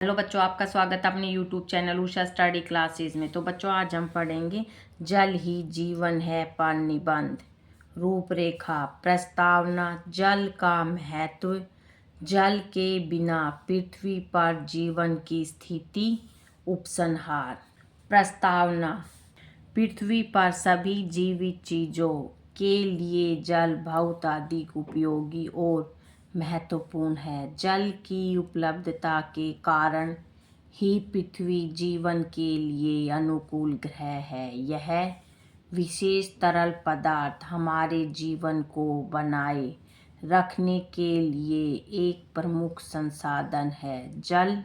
Hello बच्चों, आपका स्वागत है अपने YouTube channel Usha study classes में। तो बच्चों, आज हम पढ़ेंगे जल ही जीवन है पर निबंध, रूपरेखा, प्रस्तावना, जल का महत्व, जल के बिना पृथ्वी पर जीवन की स्थिति, उपसंहार। प्रस्तावना। पृथ्वी पर सभी जीवित चीज़ों के लिए जल बहुत अधिक उपयोगी और महत्वपूर्ण है। जल की उपलब्धता के कारण ही पृथ्वी जीवन के लिए अनुकूल ग्रह है। यह विशेष तरल पदार्थ हमारे जीवन को बनाए रखने के लिए एक प्रमुख संसाधन है। जल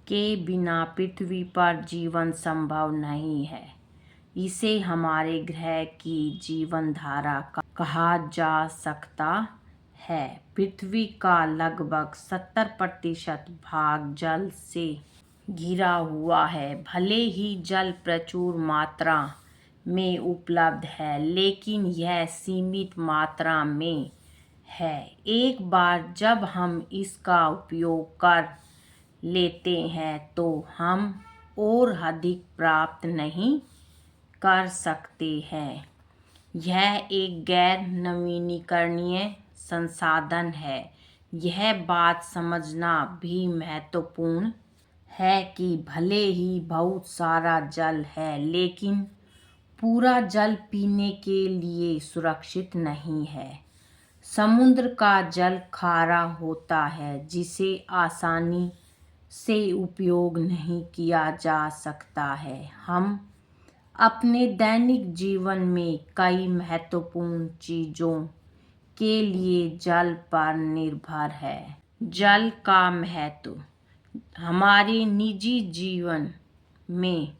के बिना पृथ्वी पर जीवन संभव नहीं है। इसे हमारे ग्रह की जीवन धारा कहा जा सकता है। पृथ्वी का लगभग 70% भाग जल से घिरा हुआ है। भले ही जल प्रचुर मात्रा में उपलब्ध है, लेकिन यह सीमित मात्रा में है। एक बार जब हम इसका उपयोग कर लेते हैं तो हम और अधिक प्राप्त नहीं कर सकते हैं। यह एक गैर नवीनीकरणीय संसाधन है। यह बात समझना भी महत्वपूर्ण है कि भले ही बहुत सारा जल है, लेकिन पूरा जल पीने के लिए सुरक्षित नहीं है। समुद्र का जल खारा होता है, जिसे आसानी से उपयोग नहीं किया जा सकता है। हम अपने दैनिक जीवन में कई महत्वपूर्ण चीज़ों के लिए जल पर निर्भर है। जल का महत्व। हमारे निजी जीवन में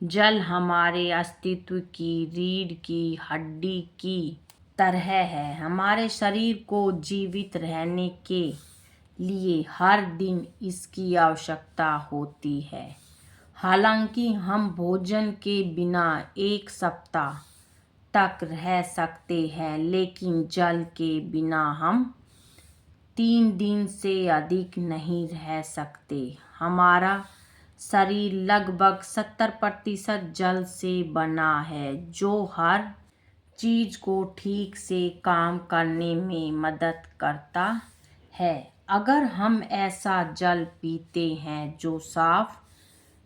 जल हमारे अस्तित्व की रीढ़ की हड्डी की तरह है। हमारे शरीर को जीवित रहने के लिए हर दिन इसकी आवश्यकता होती है। हालांकि हम भोजन के बिना एक सप्ताह तक रह सकते हैं, लेकिन जल के बिना हम 3 दिन से अधिक नहीं रह सकते। हमारा शरीर लगभग 70% जल से बना है, जो हर चीज़ को ठीक से काम करने में मदद करता है। अगर हम ऐसा जल पीते हैं जो साफ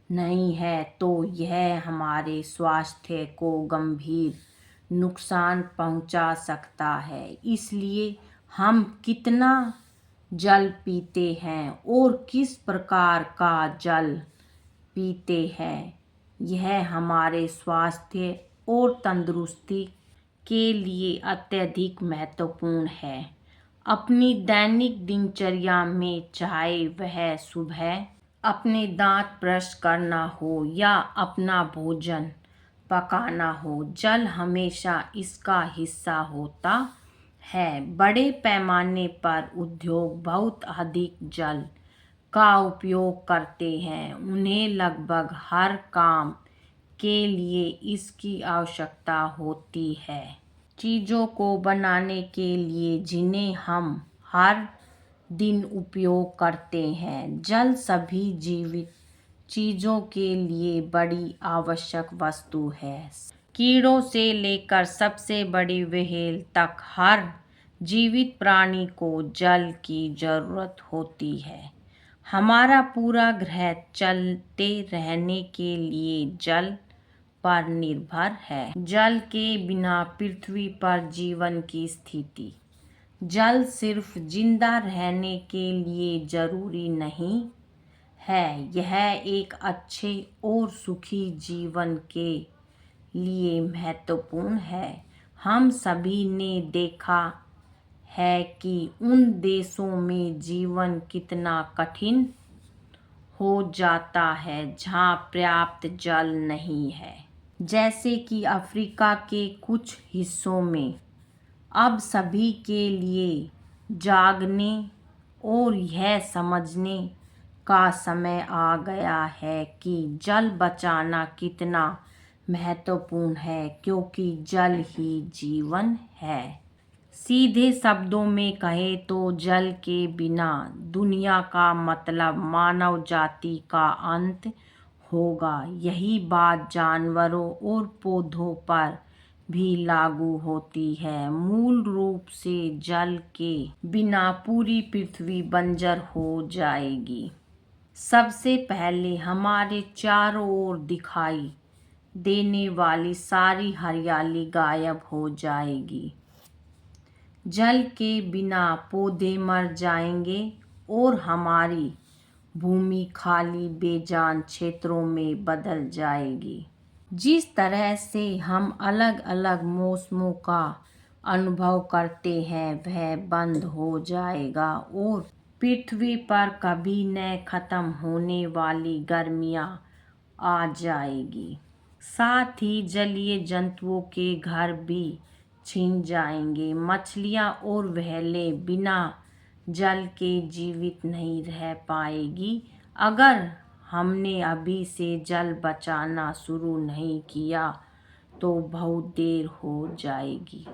नहीं है, तो यह हमारे स्वास्थ्य को गंभीर नुकसान पहुंचा सकता है। इसलिए हम कितना जल पीते हैं और किस प्रकार का जल पीते हैं, यह हमारे स्वास्थ्य और तंदुरुस्ती के लिए अत्यधिक महत्वपूर्ण है। अपनी दैनिक दिनचर्या में, चाहे वह सुबह अपने दांत ब्रश करना हो या अपना भोजन पकाना हो, जल हमेशा इसका हिस्सा होता है। बड़े पैमाने पर उद्योग बहुत अधिक जल का उपयोग करते हैं। उन्हें लगभग हर काम के लिए इसकी आवश्यकता होती है। चीज़ों को बनाने के लिए जिन्हें हम हर दिन उपयोग करते हैं, जल सभी जीवित चीज़ों के लिए बड़ी आवश्यक वस्तु है। कीड़ों से लेकर सबसे बड़ी व्हेल तक हर जीवित प्राणी को जल की जरूरत होती है। हमारा पूरा ग्रह चलते रहने के लिए जल पर निर्भर है। जल के बिना पृथ्वी पर जीवन की स्थिति। जल सिर्फ जिंदा रहने के लिए जरूरी नहीं है, यह एक अच्छे और सुखी जीवन के लिए महत्वपूर्ण है। हम सभी ने देखा है कि उन देशों में जीवन कितना कठिन हो जाता है जहाँ पर्याप्त जल नहीं है। जैसे कि अफ्रीका के कुछ हिस्सों में अब सभी के लिए जागने और यह समझने का समय आ गया है कि जल बचाना कितना महत्वपूर्ण है, क्योंकि जल ही जीवन है। सीधे शब्दों में कहे तो जल के बिना दुनिया का मतलब मानव जाति का अंत होगा। यही बात जानवरों और पौधों पर भी लागू होती है। मूल रूप से जल के बिना पूरी पृथ्वी बंजर हो जाएगी। सबसे पहले हमारे चारों ओर दिखाई देने वाली सारी हरियाली गायब हो जाएगी। जल के बिना पौधे मर जाएंगे और हमारी भूमि खाली बेजान क्षेत्रों में बदल जाएगी। जिस तरह से हम अलग अलग मौसमों का अनुभव करते हैं वह बंद हो जाएगा और पृथ्वी पर कभी न खत्म होने वाली गर्मियाँ आ जाएगी। साथ ही जलीय जंतुओं के घर भी छिन जाएंगे। मछलियाँ और व्हेलें बिना जल के जीवित नहीं रह पाएगी। अगर हमने अभी से जल बचाना शुरू नहीं किया तो बहुत देर हो जाएगी।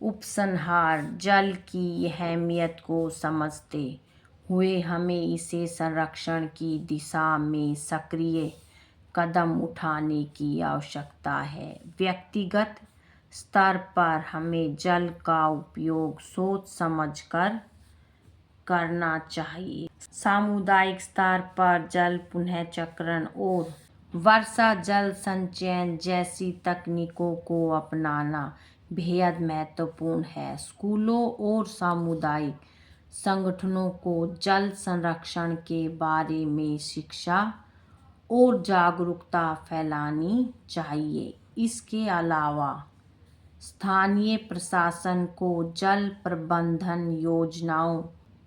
उपसंहार, जल की अहमियत को समझते हुए हमें इसे संरक्षण की दिशा में सक्रिय कदम उठाने की आवश्यकता है। व्यक्तिगत स्तर पर हमें जल का उपयोग सोच समझकर करना चाहिए। सामुदायिक स्तर पर जल पुनर्चक्रण और वर्षा जल संचयन जैसी तकनीकों को अपनाना बेहद महत्वपूर्ण है। स्कूलों और सामुदायिक संगठनों को जल संरक्षण के बारे में शिक्षा और जागरूकता फैलानी चाहिए। इसके अलावा स्थानीय प्रशासन को जल प्रबंधन योजनाओं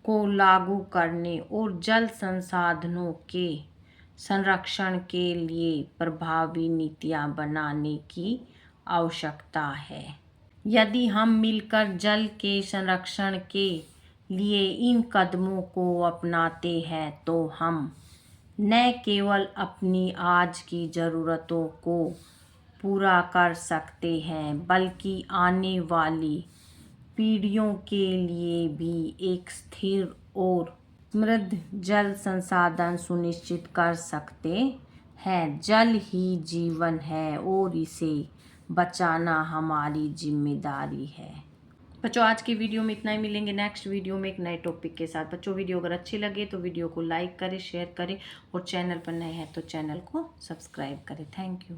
को लागू करने और जल संसाधनों के संरक्षण के लिए प्रभावी नीतियाँ बनाने की आवश्यकता है। यदि हम मिलकर जल के संरक्षण के लिए इन कदमों को अपनाते हैं तो हम न केवल अपनी आज की ज़रूरतों को पूरा कर सकते हैं बल्कि आने वाली पीढ़ियों के लिए भी एक स्थिर और समृद्ध जल संसाधन सुनिश्चित कर सकते हैं। जल ही जीवन है और इसे बचाना हमारी जिम्मेदारी है। बच्चों आज की वीडियो में इतना ही। मिलेंगे नेक्स्ट वीडियो में एक नए टॉपिक के साथ। बच्चों वीडियो अगर अच्छी लगे तो वीडियो को लाइक करें, शेयर करें और चैनल पर नए हैं तो चैनल को सब्सक्राइब करें। Thank you.